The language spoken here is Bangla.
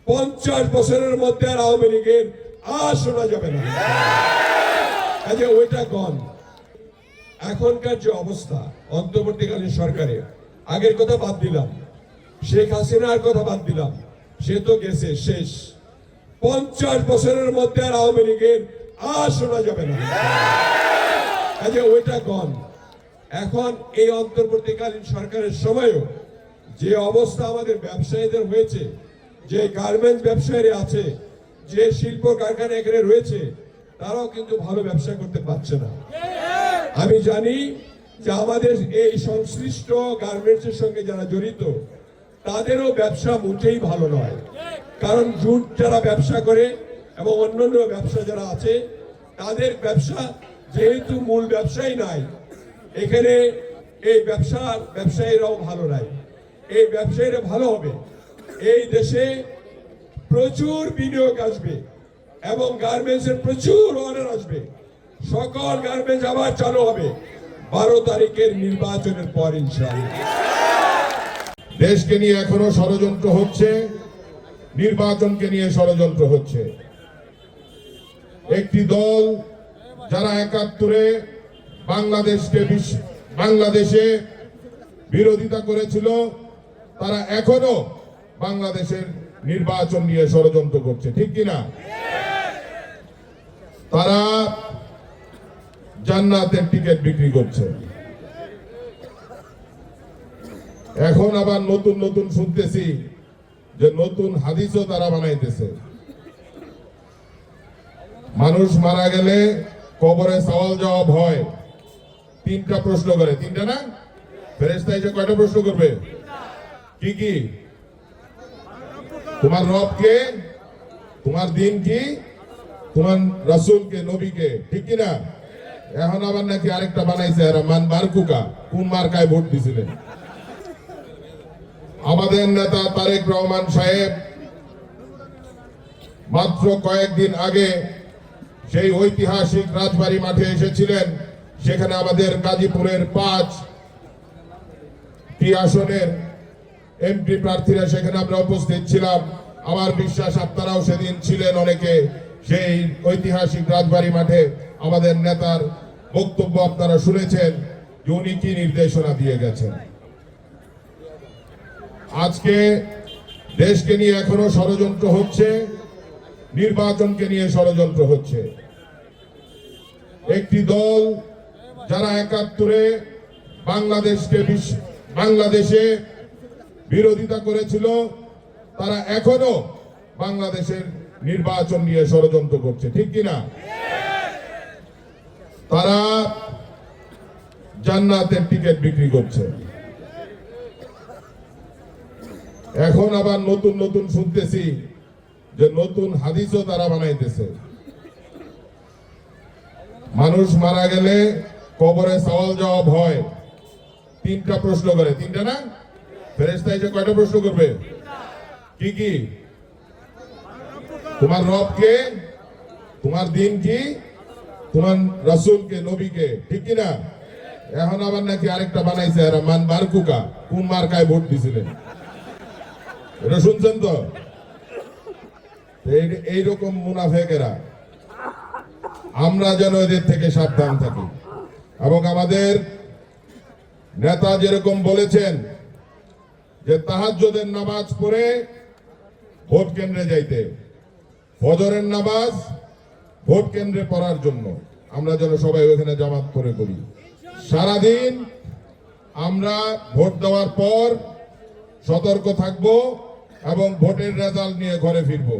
50 বছরের মধ্যে আর আওয়ামী লীগের আর শোনা যাবে না। কাজে ওইটা কন। এখনকার যে অবস্থা অন্তর্বর্তীকালীন সরকারের, আগের কথা বাদ দিলাম, শেখ হাসিনার কথা বাদ দিলাম, সে তো গেছে শেষ। 50 বছরের মধ্যে আর আওয়ামী লীগের আর শোনা যাবে না। কাজে ওইটা কন। এখন এই অন্তর্বর্তীকালীন সরকারের সময়ও যে অবস্থা আমাদের ব্যবসায়ীদের হয়েছে, যে গার্মেন্টস ব্যবসায়ী আছে, যে শিল্প কারখানা এখানে রয়েছে, তারাও কিন্তু ভালো ব্যবসা করতে পারছে না। আমি জানি যে আমাদের এই সংশ্লিষ্ট গার্মেন্টসের সঙ্গে যারা জড়িত, তাদেরও ব্যবসা মোটেই ভালো নয়। কারণ জুট যারা ব্যবসা করে এবং অন্যান্য ব্যবসা যারা আছে, তাদের ব্যবসা যেহেতু মূল ব্যবসায়ী নাই, এখানে এই ব্যবসায়ীরাও ভালো নাই। এই ব্যবসায়ীরা ভালো হবে, এই দেশে প্রচুর বিনিয়োগ আসবে এবং গার্মেন্টসের প্রচুর অর্ডার আসবে। সকল গার্মেন্টস আবার চালু হবে 12 তারিখের নির্বাচনের পর ইনশাআল্লাহ। দেশকে নিয়ে এখনো ষড়যন্ত্র হচ্ছে, নির্বাচনকে নিয়ে ষড়যন্ত্র হচ্ছে। একটি দল যারা 71-এ বাংলাদেশে বিরোধিতা করেছিল, তারা এখনো বাংলাদেশের নির্বাচন নিয়ে ষড়যন্ত্র করছে, ঠিক কিনা? তারা জান্নাতের টিকিট বিক্রি করছে। এখন আবার নতুন নতুন শুনতেছি যে নতুন হাদিসও তারা বানাইতেছে। মানুষ মারা গেলে কবরে সওয়াল জবাব হয়, 3টা প্রশ্ন করে। 3টা না? ফেরেশতা এসে কয়টা প্রশ্ন করবে? কি কি? তোমার রব কে, তোমার দিন কি, তোমার রাসূল কে, নবী কে, ঠিক কিনা? এখন আবার নাকি আরেকটা বানাইছে, রহমান মার্কুকা, কোন মার্কায় ভোট দিছিলেন। আমাদের নেতা তারেক রহমান সাহেব মাত্র কয়েকদিন আগে সেই ঐতিহাসিক রাজবাড়ী মাঠে এসেছিলেন। সেখানে আমাদের গাজীপুরের 5টি আসনের এমপি প্রার্থীরা সেখানে আমরা উপস্থিত ছিলাম। আমার বিশ্বাস আপনারাও সেদিন ছিলেন অনেকে। সেই ঐতিহাসিক রাজবাড়ী মাঠে আমাদের নেতার বক্তব্য আপনারা শুনেছেন যে উনি কি নির্দেশনা দিয়ে গেছেন। আজকে দেশকে নিয়ে এখনো ষড়যন্ত্র হচ্ছে, নির্বাচনকে নিয়ে ষড়যন্ত্র হচ্ছে। একটি দল যারা 71-এ বাংলাদেশে বিরোধিতা করেছিল, তারা এখনো বাংলাদেশের নির্বাচন নিয়ে ষড়যন্ত্র করছে, ঠিক কিনা? তারা জান্নাতের টিকিট বিক্রি করছে। এখন আবার নতুন নতুন শুনতেছি যে নতুন হাদিসও তারা বানাইতেছে। মানুষ মারা গেলে কবরে সওয়াল জবাব হয়, 3টা প্রশ্ন করে। 3টা না? ফেরেশতা এসে কয়টা প্রশ্ন করবে? কি কি? তোমার রব কে, তোমার দিন কি, তোমার রাসূল কে, নবী কে, ঠিক কিনা? এখন আবার নাকি আরেকটা বানাইছে, রহমান মার্কুকা, কোন মার্কায় ভোট দিছিলেন। এটা শুনছেন তো? এইরকম মুনাফেকেরা, আমরা যেন এদের থেকে সাবধান থাকি। এবং আমাদের নেতা যেরকম বলেছেন যে তাহাজ্জুদের নামাজ পড়ে ভোট কেন্দ্রে যাইতে, ফজরের নামাজ ভোট কেন্দ্রে পড়ার জন্য আমরা যেন সবাই ওখানে জামাত করে করি। সারাদিন আমরা ভোট দেওয়ার পর সতর্ক থাকবো এবং ভোটের রেজাল্ট নিয়ে ঘরে ফিরবো।